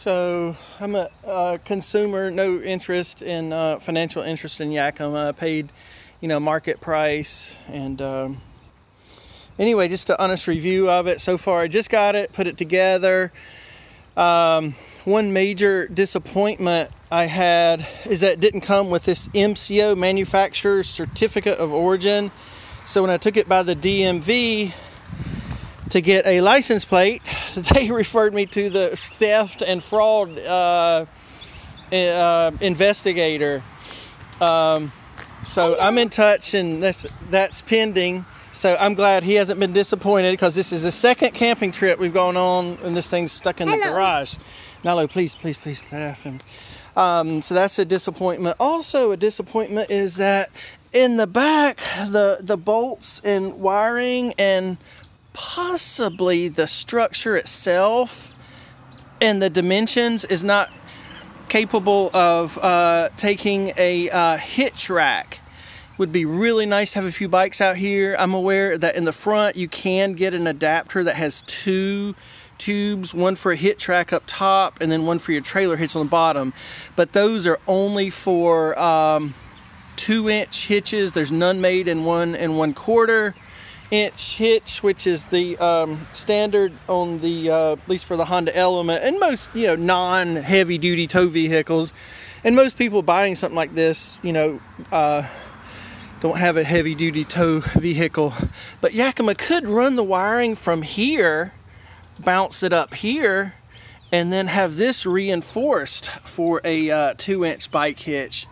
So I'm a consumer, no interest in financial interest in Yakima. I paid, market price. And anyway, just an honest review of it so far. I just got it, put it together. One major disappointment I had is that it didn't come with this MCO, Manufacturer's Certificate of Origin. So when I took it by the DMV to get a license plate, they referred me to the theft and fraud investigator. So I'm in touch, and that's pending. So I'm glad he hasn't been disappointed, because this is the second camping trip we've gone on, and this thing's stuck in the garage. Nalo, please laugh. So that's a disappointment. Also a disappointment is that in the back, the bolts and wiring and possibly the structure itself and the dimensions is not capable of taking a hitch rack. Would be really nice to have a few bikes out here. I'm aware that in the front you can get an adapter that has two tubes, one for a hitch rack up top and then one for your trailer hitch on the bottom, but those are only for 2-inch hitches. There's none made in 1 1/4 inch hitch, which is the standard on the at least for the Honda Element and most non-heavy duty tow vehicles. And most people buying something like this don't have a heavy duty tow vehicle. But Yakima could run the wiring from here, bounce it up here, and then have this reinforced for a 2-inch bike hitch.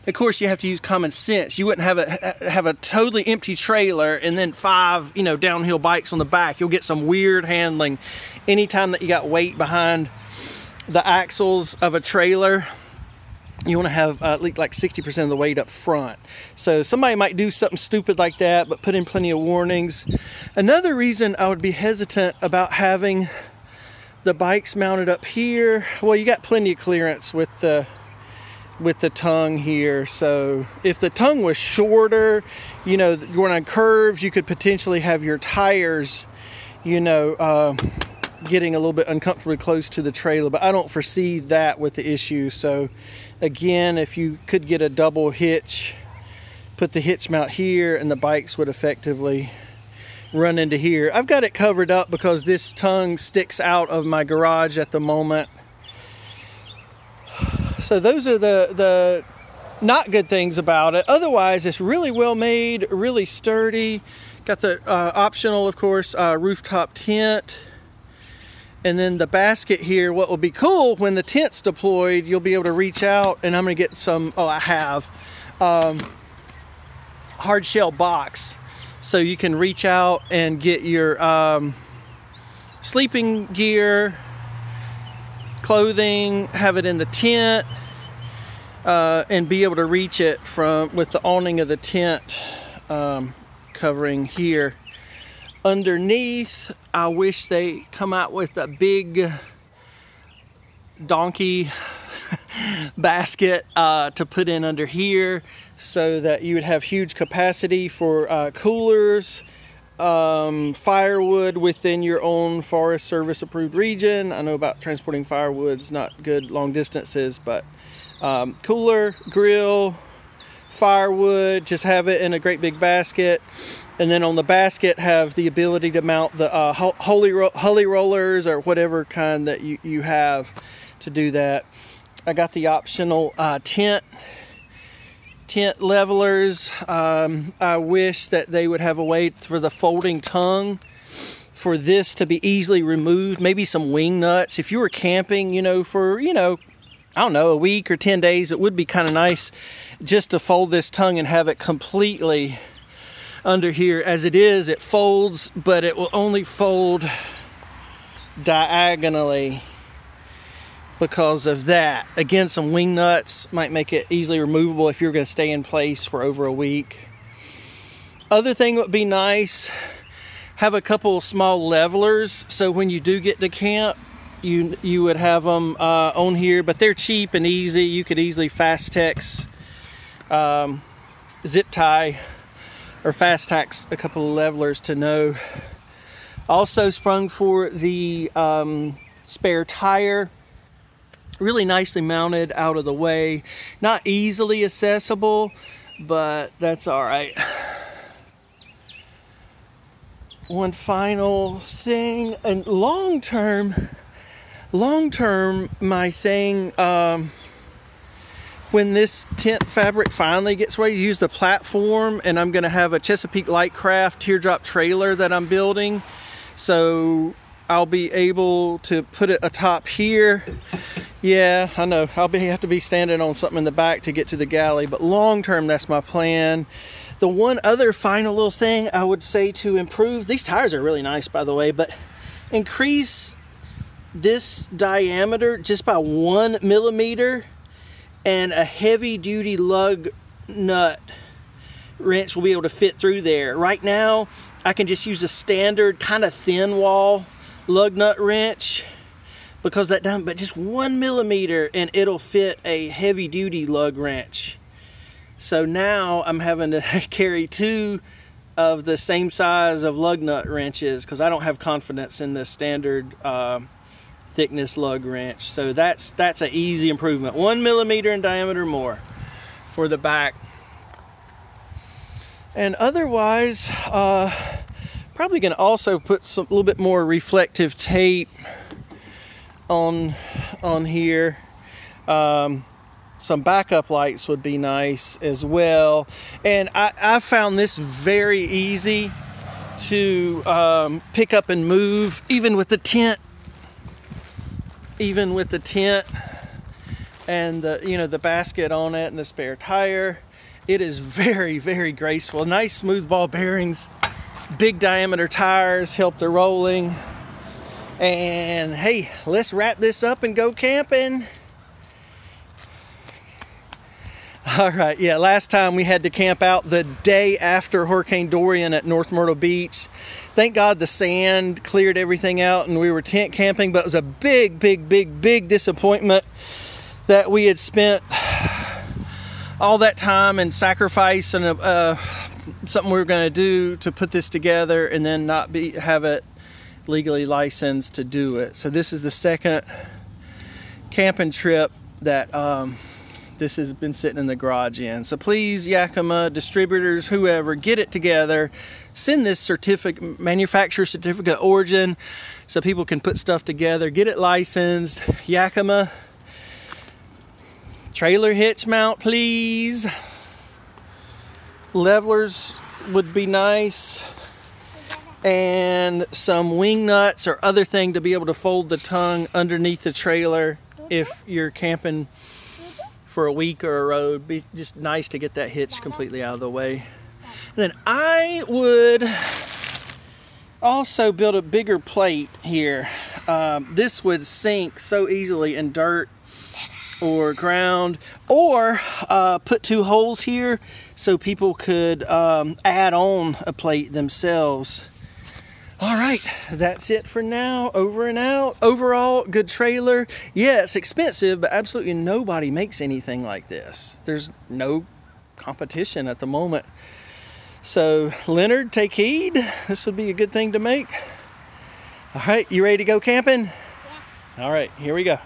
Of course, you have to use common sense. You wouldn't have a totally empty trailer and then 5 downhill bikes on the back. You'll get some weird handling. Anytime that you got weight behind the axles of a trailer, you want to have at least like 60% of the weight up front. So somebody might do something stupid like that, but put in plenty of warnings. Another reason I would be hesitant about having the bikes mounted up here, well, you got plenty of clearance with the tongue here. So if the tongue was shorter, going on curves, you could potentially have your tires, getting a little bit uncomfortably close to the trailer, but I don't foresee that with the issue. So again, if you could get a double hitch, put the hitch mount here, and the bikes would effectively run into here. I've got it covered up because this tongue sticks out of my garage at the moment. So those are the not good things about it. Otherwise, it's really well made, really sturdy. Got the optional, of course, rooftop tent. And then the basket here, what will be cool when the tent's deployed, you'll be able to reach out, and I'm gonna get some, I have, hard shell box. So you can reach out and get your sleeping gear, clothing, have it in the tent, and be able to reach it with the awning of the tent covering here. Underneath, I wish they come out with a big donkey basket to put in under here, so that you would have huge capacity for coolers, firewood within your own Forest Service approved region. I know about transporting firewood's not good long distances, but cooler, grill, firewood, just have it in a great big basket. And then on the basket have the ability to mount the Holy Rollers or whatever kind that you have to do that. I got the optional tent levelers. I wish that they would have a way for the folding tongue for this to be easily removed. Maybe some wing nuts. If you were camping, for, I don't know, a week or 10 days, it would be kind of nice just to fold this tongue and have it completely under here. As it is, it folds, but it will only fold diagonally because of that. Again, some wing nuts might make it easily removable if you're going to stay in place for over a week. Other thing would be nice, have a couple small levelers, so when you do get to camp, you would have them on here, but they're cheap and easy. You could easily Fastex, zip tie, or Fastex a couple of levelers to know. Also sprung for the spare tire. Really nicely mounted, out of the way. Not easily accessible, but that's all right. One final thing, and long term, my thing, when this tent fabric finally gets ready to use the platform, and I'm gonna have a Chesapeake Lightcraft teardrop trailer that I'm building, so I'll be able to put it atop here. Yeah, I know, have to be standing on something in the back to get to the galley, but long term, that's my plan. The one other final little thing I would say to improve, these tires are really nice, by the way, but increase this diameter just by 1 millimeter, and a heavy duty lug nut wrench will be able to fit through there. Right now, I can just use a standard kind of thin wall lug nut wrench, because that doesn't, but just 1 millimeter and it'll fit a heavy duty lug wrench. So now I'm having to carry 2 of the same size of lug nut wrenches because I don't have confidence in the standard thickness lug wrench. So that's an easy improvement. 1 millimeter in diameter more for the back. And otherwise, probably gonna also put a little bit more reflective tape on here. Some backup lights would be nice as well. And I found this very easy to pick up and move, even with the tent. And the basket on it and the spare tire. It is very, very graceful. Nice smooth ball bearings, big diameter tires, help the rolling. And hey, let's wrap this up and go camping. All right, yeah, last time we had to camp out the day after Hurricane Dorian at North Myrtle Beach. Thank God the sand cleared everything out and we were tent camping, but it was a big, big, big, big disappointment that we had spent all that time and sacrifice and something we were gonna do to put this together and then not have it legally licensed to do it. So this is the second camping trip that this has been sitting in the garage in. So please, Yakima distributors, whoever, get it together. Send this certificate, manufacturer certificate of origin, so people can put stuff together. Get it licensed. Yakima trailer hitch mount, please. Levelers would be nice. And some wing nuts or other thing to be able to fold the tongue underneath the trailer if you're camping for a week or a road. It'd be just nice to get that hitch completely out of the way. And then I would also build a bigger plate here. This would sink so easily in dirt or ground, or put 2 holes here so people could add on a plate themselves. All right, that's it for now. Over and out. Overall, good trailer. Yeah, it's expensive, but absolutely nobody makes anything like this. There's no competition at the moment. So, Leonard, take heed. This would be a good thing to make. All right, you ready to go camping? Yeah. All right, here we go.